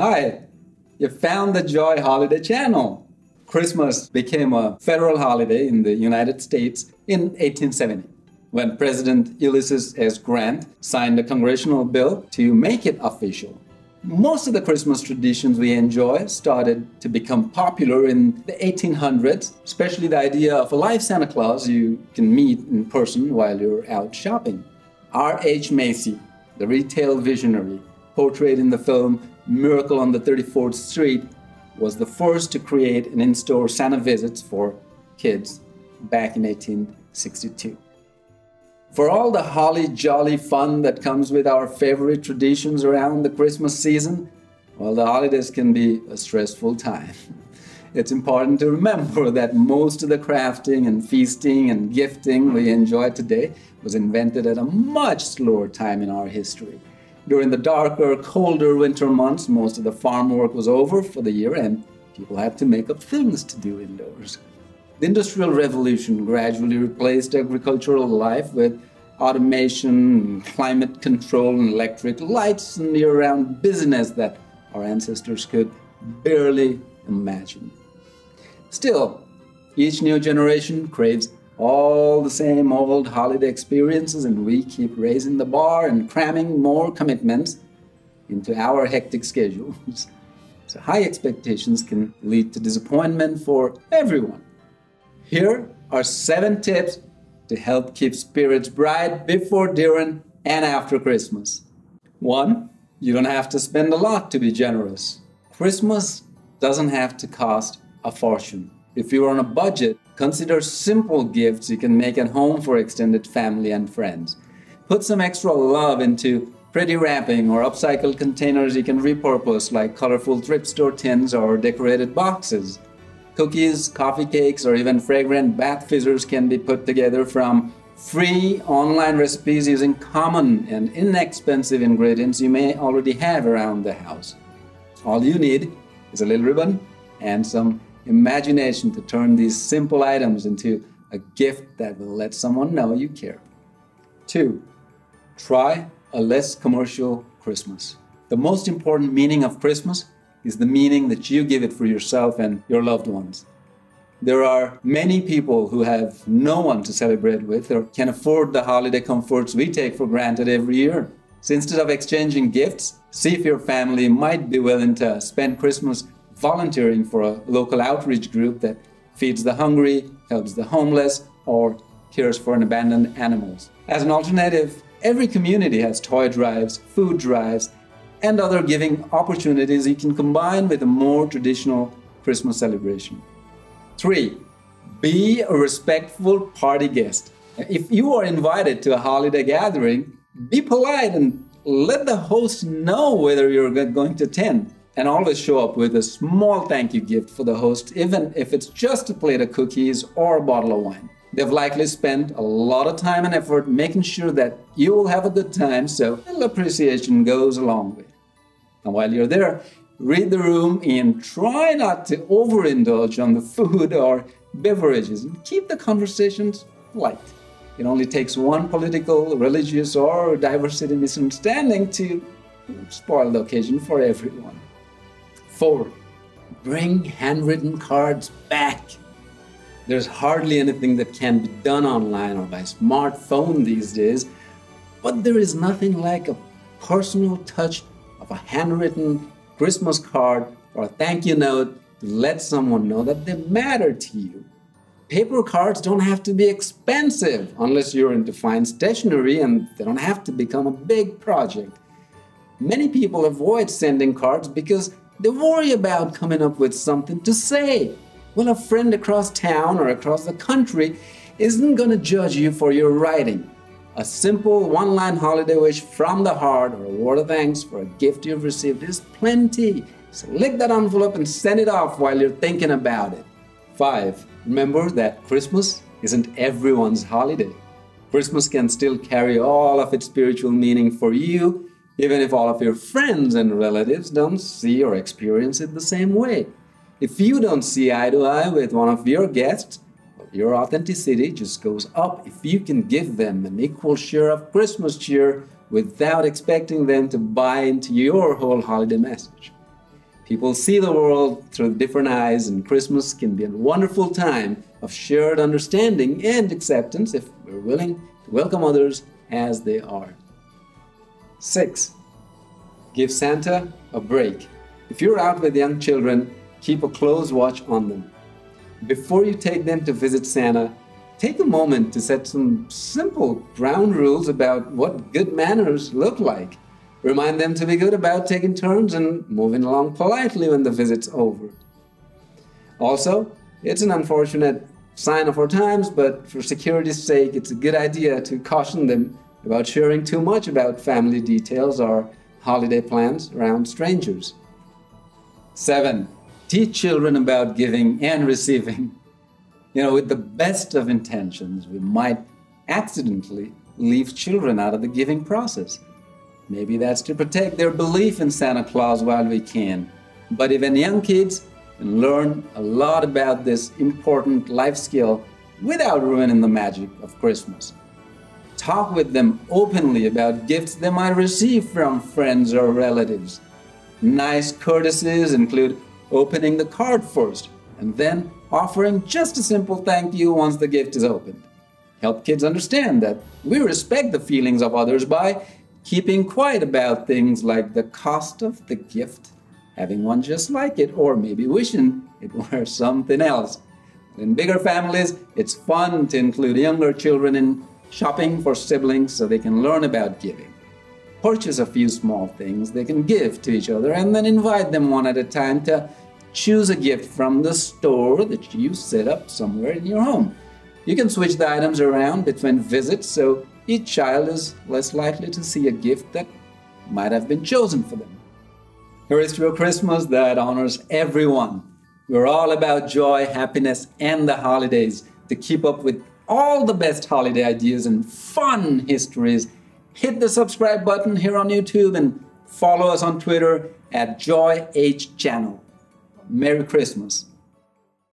Hi, you found the Joy Holiday channel. Christmas became a federal holiday in the United States in 1870, when President Ulysses S. Grant signed a congressional bill to make it official. Most of the Christmas traditions we enjoy started to become popular in the 1800s, especially the idea of a live Santa Claus you can meet in person while you're out shopping. R.H. Macy, the retail visionary, portrayed in the film Miracle on the 34th Street, was the first to create an in-store Santa visits for kids back in 1862. For all the holly jolly fun that comes with our favorite traditions around the Christmas season, well, the holidays can be a stressful time. It's important to remember that most of the crafting and feasting and gifting we enjoy today was invented at a much slower time in our history. During the darker, colder winter months, most of the farm work was over for the year and people had to make up things to do indoors. The Industrial Revolution gradually replaced agricultural life with automation, climate control, and electric lights and year-round business that our ancestors could barely imagine. Still, each new generation craves all the same old holiday experiences, and we keep raising the bar and cramming more commitments into our hectic schedules. So high expectations can lead to disappointment for everyone. Here are 7 tips to help keep spirits bright before, during, and after Christmas. 1. You don't have to spend a lot to be generous. Christmas doesn't have to cost a fortune. If you're on a budget, consider simple gifts you can make at home for extended family and friends. Put some extra love into pretty wrapping or upcycled containers you can repurpose, like colorful thrift store tins or decorated boxes. Cookies, coffee cakes, or even fragrant bath fizzers can be put together from free online recipes using common and inexpensive ingredients you may already have around the house. All you need is a little ribbon and some imagination to turn these simple items into a gift that will let someone know you care. 2. Try a less commercial Christmas. The most important meaning of Christmas is the meaning that you give it for yourself and your loved ones. There are many people who have no one to celebrate with or can afford the holiday comforts we take for granted every year. So instead of exchanging gifts, see if your family might be willing to spend Christmas volunteering for a local outreach group that feeds the hungry, helps the homeless, or cares for abandoned animals. As an alternative, every community has toy drives, food drives, and other giving opportunities you can combine with a more traditional Christmas celebration. 3. Be a respectful party guest. If you are invited to a holiday gathering, be polite and let the host know whether you're going to attend. And always show up with a small thank you gift for the host, even if it's just a plate of cookies or a bottle of wine. They've likely spent a lot of time and effort making sure that you will have a good time, so a little appreciation goes a long way. And while you're there, read the room and try not to overindulge on the food or beverages, and keep the conversations light. It only takes one political, religious, or diversity misunderstanding to spoil the occasion for everyone. 4. Bring handwritten cards back. There's hardly anything that can be done online or by smartphone these days, but there is nothing like a personal touch of a handwritten Christmas card or a thank you note to let someone know that they matter to you. Paper cards don't have to be expensive unless you're into fine stationery, and they don't have to become a big project. Many people avoid sending cards because they worry about coming up with something to say. Well, a friend across town or across the country isn't going to judge you for your writing. A simple one-line holiday wish from the heart or a word of thanks for a gift you've received is plenty. So lick that envelope and send it off while you're thinking about it. 5. Remember that Christmas isn't everyone's holiday. Christmas can still carry all of its spiritual meaning for you, even if all of your friends and relatives don't see or experience it the same way. If you don't see eye to eye with one of your guests, your authenticity just goes up if you can give them an equal share of Christmas cheer without expecting them to buy into your whole holiday message. People see the world through different eyes, and Christmas can be a wonderful time of shared understanding and acceptance if we're willing to welcome others as they are. 6. Give Santa a break. If you're out with young children, keep a close watch on them. Before you take them to visit Santa, take a moment to set some simple ground rules about what good manners look like. Remind them to be good about taking turns and moving along politely when the visit's over. Also, it's an unfortunate sign of our times, but for security's sake, it's a good idea to caution them about sharing too much about family details or holiday plans around strangers. 7. Teach children about giving and receiving. With the best of intentions, we might accidentally leave children out of the giving process. Maybe that's to protect their belief in Santa Claus while we can. But even young kids can learn a lot about this important life skill without ruining the magic of Christmas. Talk with them openly about gifts they might receive from friends or relatives. Nice courtesies include opening the card first and then offering just a simple thank you once the gift is opened. Help kids understand that we respect the feelings of others by keeping quiet about things like the cost of the gift, having one just like it, or maybe wishing it were something else. In bigger families, it's fun to include younger children in shopping for siblings so they can learn about giving. Purchase a few small things they can give to each other and then invite them one at a time to choose a gift from the store that you set up somewhere in your home. You can switch the items around between visits so each child is less likely to see a gift that might have been chosen for them. Here's to a Christmas that honors everyone. We're all about joy, happiness, and the holidays. To keep up with all the best holiday ideas and fun histories, hit the subscribe button here on YouTube and follow us on Twitter at JoyHChannel. Merry Christmas.